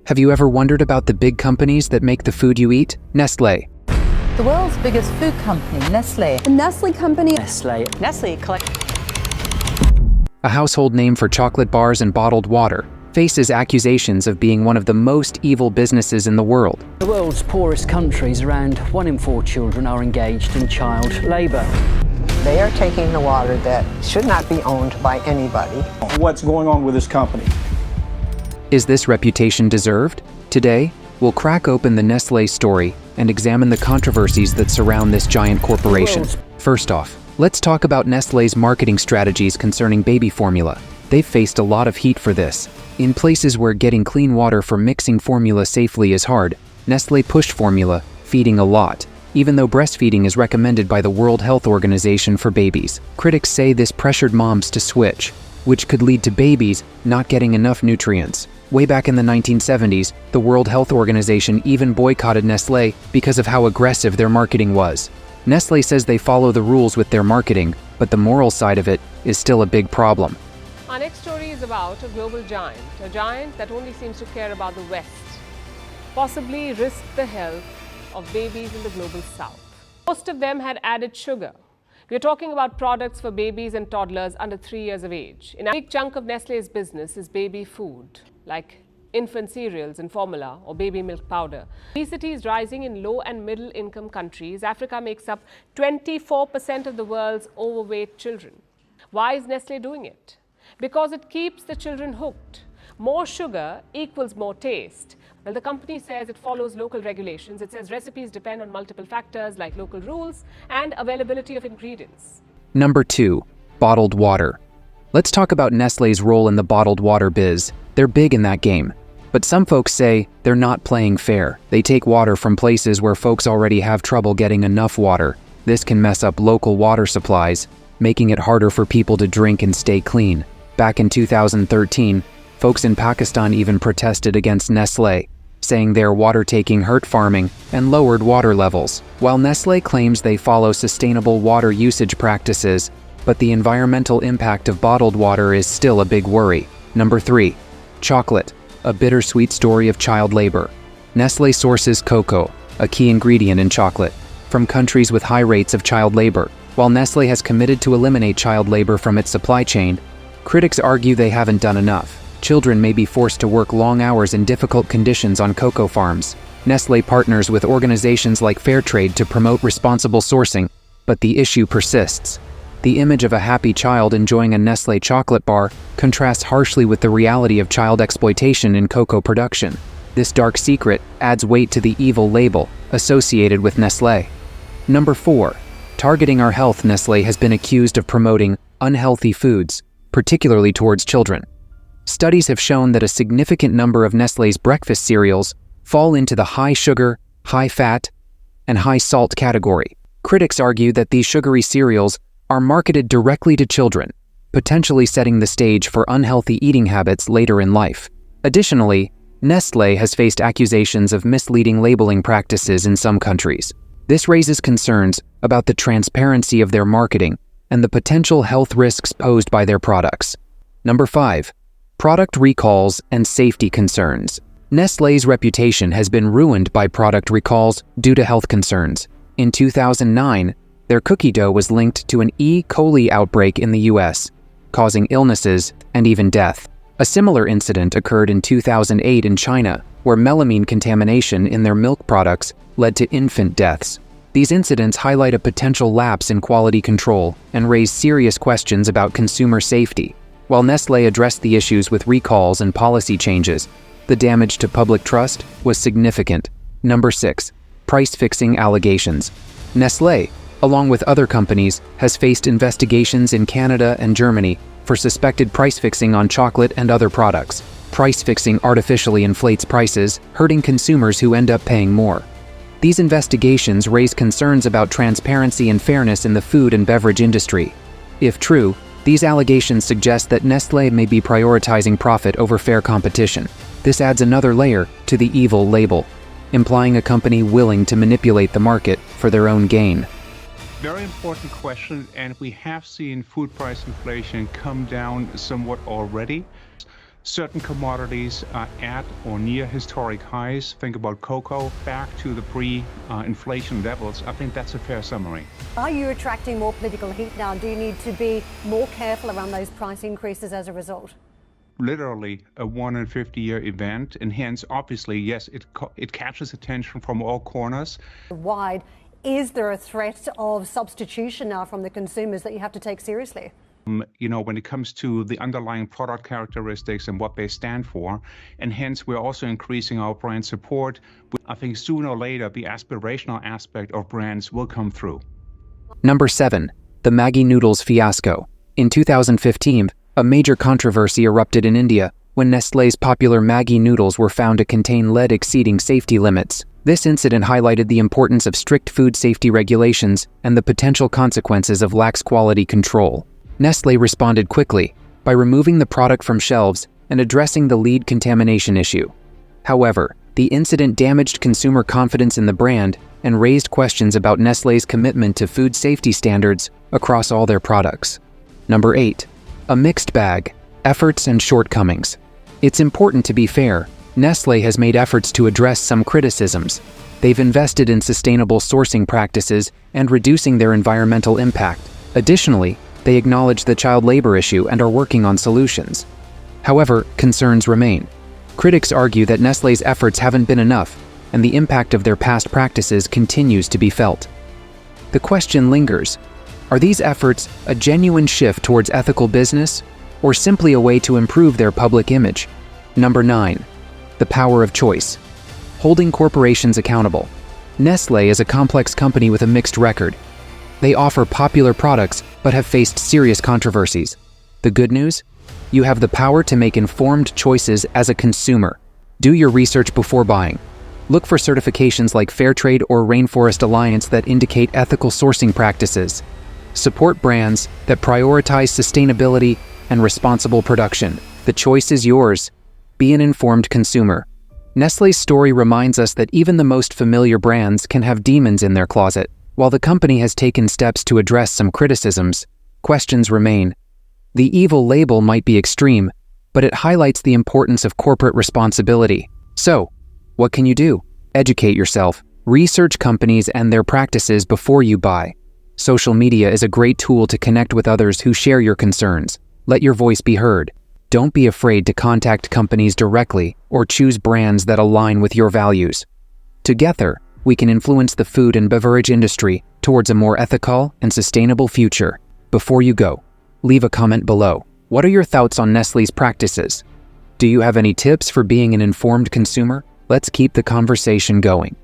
Have you ever wondered about the big companies that make the food you eat? Nestlé. The world's biggest food company, Nestlé. The Nestle company. Nestlé collect. A household name for chocolate bars and bottled water, faces accusations of being one of the most evil businesses in the world. The world's poorest countries, around 1 in 4 children are engaged in child labor. They are taking the water that should not be owned by anybody. What's going on with this company? Is this reputation deserved? Today, we'll crack open the Nestlé story and examine the controversies that surround this giant corporation. First off, let's talk about Nestlé's marketing strategies concerning baby formula. They've faced a lot of heat for this. In places where getting clean water for mixing formula safely is hard, Nestlé pushed formula, feeding a lot, even though breastfeeding is recommended by the World Health Organization for babies. Critics say this pressured moms to switch, which could lead to babies not getting enough nutrients. Way back in the 1970s, the World Health Organization even boycotted Nestlé because of how aggressive their marketing was. Nestlé says they follow the rules with their marketing, but the moral side of it is still a big problem. Our next story is about a global giant, a giant that only seems to care about the West, possibly risk the health of babies in the global South. Most of them had added sugar. We're talking about products for babies and toddlers under 3 years of age. A big chunk of Nestlé's business is baby food, like infant cereals and formula or baby milk powder. Obesity is rising in low and middle income countries. Africa makes up 24% of the world's overweight children. Why is Nestlé doing it? Because it keeps the children hooked. More sugar equals more taste. Well, the company says it follows local regulations. It says recipes depend on multiple factors like local rules and availability of ingredients. Number 2. Bottled water. Let's talk about Nestlé's role in the bottled water biz. They're big in that game. But some folks say they're not playing fair. They take water from places where folks already have trouble getting enough water. This can mess up local water supplies, making it harder for people to drink and stay clean. Back in 2013, folks in Pakistan even protested against Nestlé, saying their water taking hurt farming and lowered water levels. While Nestlé claims they follow sustainable water usage practices, but the environmental impact of bottled water is still a big worry. Number 3. Chocolate, a bittersweet story of child labor. Nestlé sources cocoa, a key ingredient in chocolate, from countries with high rates of child labor. While Nestlé has committed to eliminate child labor from its supply chain, critics argue they haven't done enough. Children may be forced to work long hours in difficult conditions on cocoa farms. Nestlé partners with organizations like Fairtrade to promote responsible sourcing, but the issue persists. The image of a happy child enjoying a Nestlé chocolate bar contrasts harshly with the reality of child exploitation in cocoa production. This dark secret adds weight to the evil label associated with Nestlé. Number 4. Targeting our health. Nestlé has been accused of promoting unhealthy foods, particularly towards children. Studies have shown that a significant number of Nestlé's breakfast cereals fall into the high sugar, high fat, and high salt category. Critics argue that these sugary cereals are marketed directly to children, potentially setting the stage for unhealthy eating habits later in life. Additionally, Nestlé has faced accusations of misleading labeling practices in some countries. This raises concerns about the transparency of their marketing and the potential health risks posed by their products. Number 5. Product recalls and safety concerns. Nestlé's reputation has been ruined by product recalls due to health concerns. In 2009, their cookie dough was linked to an E. coli outbreak in the US, causing illnesses and even death. A similar incident occurred in 2008 in China, where melamine contamination in their milk products led to infant deaths. These incidents highlight a potential lapse in quality control and raise serious questions about consumer safety. While Nestlé addressed the issues with recalls and policy changes, the damage to public trust was significant. Number 6. Price-fixing allegations. Nestlé, along with other companies, has faced investigations in Canada and Germany for suspected price-fixing on chocolate and other products. Price-fixing artificially inflates prices, hurting consumers who end up paying more. These investigations raise concerns about transparency and fairness in the food and beverage industry. If true, these allegations suggest that Nestlé may be prioritizing profit over fair competition. This adds another layer to the evil label, implying a company willing to manipulate the market for their own gain. Very important question, and we have seen food price inflation come down somewhat already. Certain commodities are at or near historic highs. Think about cocoa, back to the pre-inflation levels. I think that's a fair summary. Are you attracting more political heat now? Do you need to be more careful around those price increases as a result? Literally a 1 in 50-year event, and hence, obviously, yes, it catches attention from all corners. Wide, is there a threat of substitution now from the consumers that you have to take seriously? When it comes to the underlying product characteristics and what they stand for, and hence we're also increasing our brand support. I think sooner or later the aspirational aspect of brands will come through. Number 7. The Maggi noodles fiasco. In 2015, a major controversy erupted in India when Nestlé's popular Maggi noodles were found to contain lead exceeding safety limits. This incident highlighted the importance of strict food safety regulations and the potential consequences of lax quality control. Nestlé responded quickly by removing the product from shelves and addressing the lead contamination issue. However, the incident damaged consumer confidence in the brand and raised questions about Nestlé's commitment to food safety standards across all their products. Number 8. A mixed bag, efforts and shortcomings. It's important to be fair. Nestlé has made efforts to address some criticisms. They've invested in sustainable sourcing practices and reducing their environmental impact. Additionally, they acknowledge the child labor issue and are working on solutions. However, concerns remain. Critics argue that Nestlé's efforts haven't been enough, and the impact of their past practices continues to be felt. The question lingers: are these efforts a genuine shift towards ethical business, or simply a way to improve their public image? Number 9. The power of choice. Holding corporations accountable. Nestlé is a complex company with a mixed record. They offer popular products but have faced serious controversies. The good news? You have the power to make informed choices as a consumer. Do your research before buying. Look for certifications like Fairtrade or Rainforest Alliance that indicate ethical sourcing practices. Support brands that prioritize sustainability and responsible production. The choice is yours. Be an informed consumer. Nestlé's story reminds us that even the most familiar brands can have demons in their closet. While the company has taken steps to address some criticisms, questions remain. The evil label might be extreme, but it highlights the importance of corporate responsibility. So, what can you do? Educate yourself. Research companies and their practices before you buy. Social media is a great tool to connect with others who share your concerns. Let your voice be heard. Don't be afraid to contact companies directly or choose brands that align with your values. Together, we can influence the food and beverage industry towards a more ethical and sustainable future. Before you go, leave a comment below. What are your thoughts on Nestlé's practices? Do you have any tips for being an informed consumer? Let's keep the conversation going.